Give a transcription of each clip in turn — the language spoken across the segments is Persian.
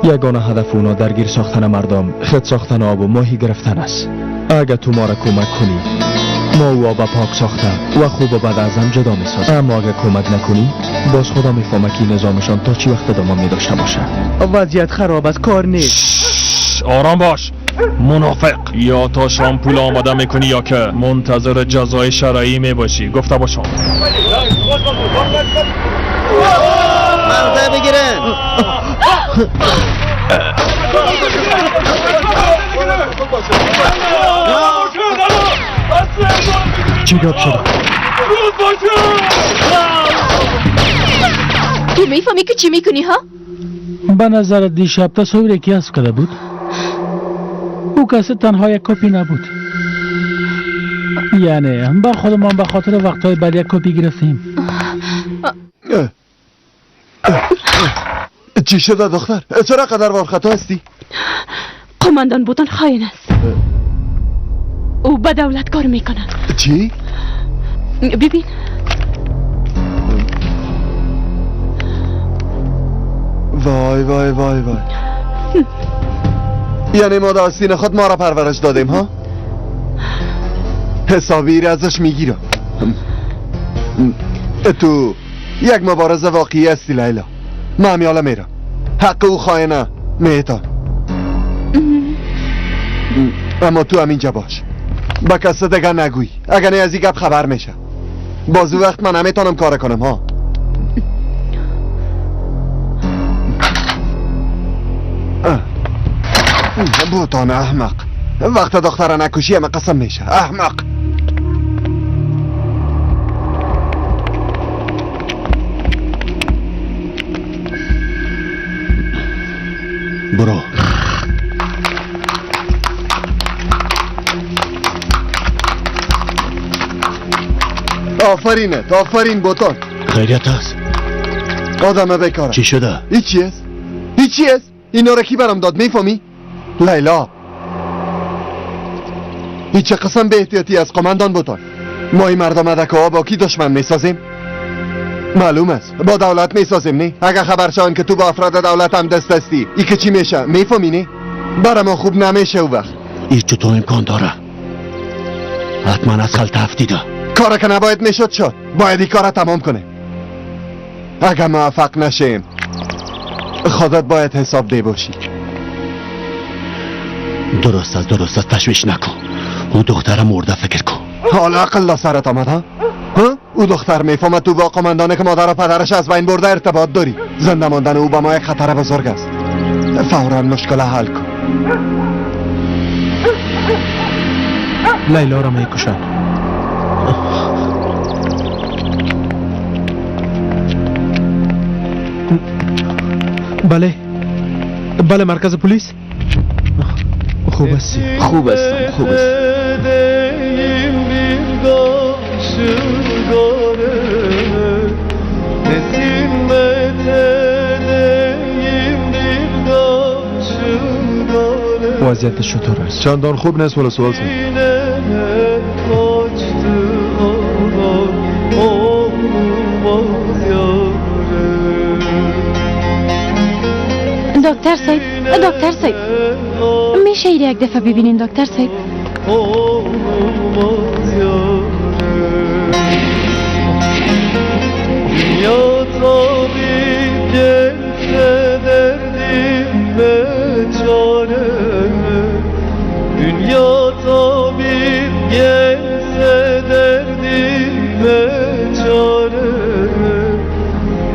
یگانه هدف اونا درگیر ساختن مردم، خود ساختن آب و ماهی گرفتن است. اگه تو ما را کمک کنی ما او آب پاک ساخته و خوب و بد از هم جدا میسازیم، اما اگه کمک نکنی باز خدا میفهمه که نظامشان تا چی وقت ادامه میداشته باشه. وضعیت خراب است، کار نیست. آرام باش منافق. یا تا شام پول آماده میکنی یا که منتظر جزای شرعی میباشی. گفته باشم موضع بگیرن. چی گپ شده؟ تو میفهمی که چی میکنی ها؟ به نظر دیشب تصویر کی از کرده بود؟ او کسی تنها یک کپی نبود. یعنی با خودمان به خاطر وقتهای بعد یک کپی گرفتیم. چی شده دختر؟ چرا قدر وارخطا هستی؟ قماندان بوتان خائن است. او به دولت کار میکنه. چی؟ ببین وای وای وای وای. یعنی ما در سینه خود ما را پرورش دادیم ها؟ حسابی ازش میگیرم. تو یک مبارزه واقعی هستی لیلا. من همیالا میرم. حق او خائنه میتان. اما تو همینجا باش، با کسی دیگر نگوی. اگر نه از این گپ خبر میشه بازو وقت من نمیتونم کار کنم ها. بوتان احمق. وقت دختره نکشی همه قسم میشه. احمق. برو. آفرینت، آفرین بوتان. خیریت است؟ آدم بیکاره. چی شده؟ هیچی است، هیچی است. اینا را کی برام داد میفهمی؟ لیلا هیچ قسم به احتیاطی از قماندان بوتان. ما این مردم ادکا با کی دشمن میسازیم؟ معلوم است با دولت میسازیم نه؟ اگه خبر شون که تو با افراد دولت هم دست هستی ای که چی میشه میفهمی نه؟ برای ما خوب نمیشه او وقت. این چطور امکان داره؟ حتما از خل تفتیده. کار که نباید میشد شد، باید این کار تمام کنه. اگه موفق نشیم خودت باید حساب ده باشی. درست است تشویش نکن. او دختر مرده فکر کن. حالا عقل سرت آمد ها؟ او دختر میفهمد تو با قماندانه که مادر و پدرش از بین برده ارتباط داری. زنده ماندن او با ما یک خطر بزرگ است. فوراً مشکل حل کن. لیلا را میکشن. بله مرکز پلیس. خوب هستی؟ خوب هستم، خوب هستم. وضعیت چطور است؟ چندان خوب نیست ولی سوال سن. دکتر صاحب میشه ایره یک دفعه ببینین دکتر صاحب؟ Dünya tabi gelse derdime çare. Dünya tabi gelse derdime çare.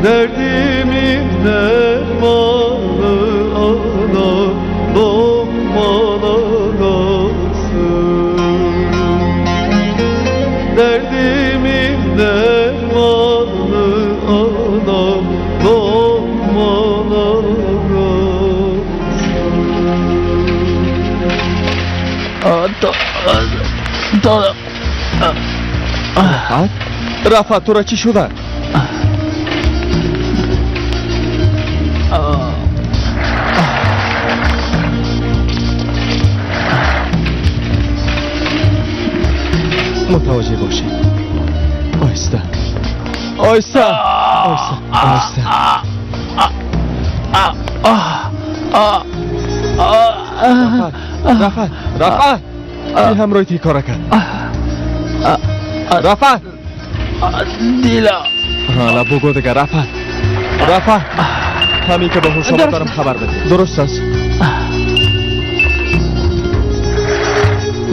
Derdimin dermanı ana lokman anası. Derdimin dermanı ana lokman anası. رفت تو را چی شده؟ متوجه باشی. آیسته آیسته آیسته آیسته. رفع این همراهی تی کارا کرد رفع دیلا حالا بگو دیگه رفع همین که به حسابت دارم خبر بده درست است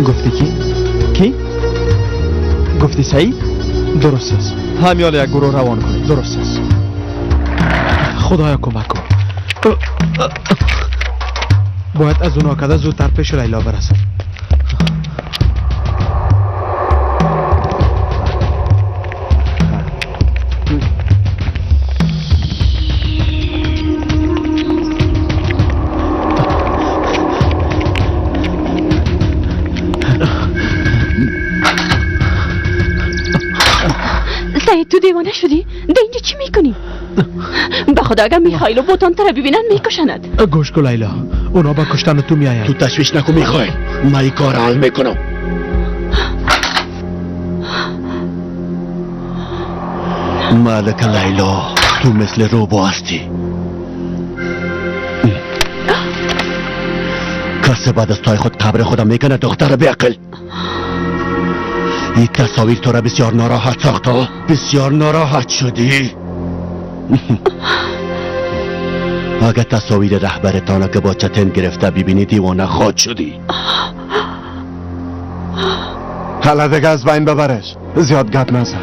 گفتی کی؟ گفتی سعید؟ درست است همیال یک گروه روان کنید درست است خدایا کمک کن باید از اونا کده زودتر پیش لیلا برسم سعید تو دیوانه شدی؟ ده اینجا چی میکنی؟ به خدا اگر میخایل و بوتان تره ببینن میکشند گوش کن لیلا اونا با کشتن تو میاین تو تشویش نکن میخوای من این کار حل میکنم ملک لیلا تو مثل روبو هستی کسی بعد از تای خود قبر خودم میکنه دختر بیعقل این تصاویر تو را بسیار ناراحت ساخته بسیار ناراحت شدی اگه تصاویر رهبرتانه که با چتن گرفته ببینی دیوانه خود شدی حالا دیگه از بین ببرش زیاد گپ نزن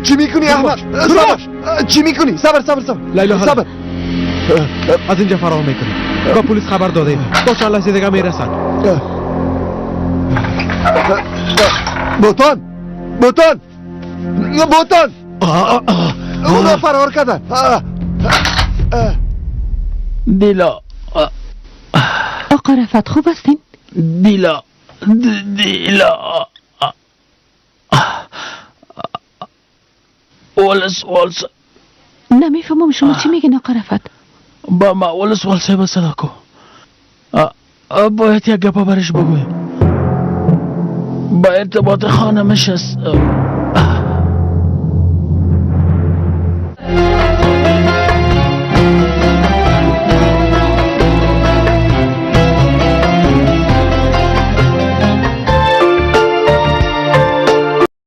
چی میکنی احمد؟ صبر چی میکنی؟ صبر لیلا صبر از اینجا فرار میکنی با پلیس خبر داده با چند لحظه دیگه میرسن بوتان اونا فرار کردن دیلا آقا رفت خوب هستین؟ دیلا ولس نمیفهمم شما چی میگین آقا رفت با ما ولس به صدا کو باید یک گپا برش بگویم با ارتباط خانمش است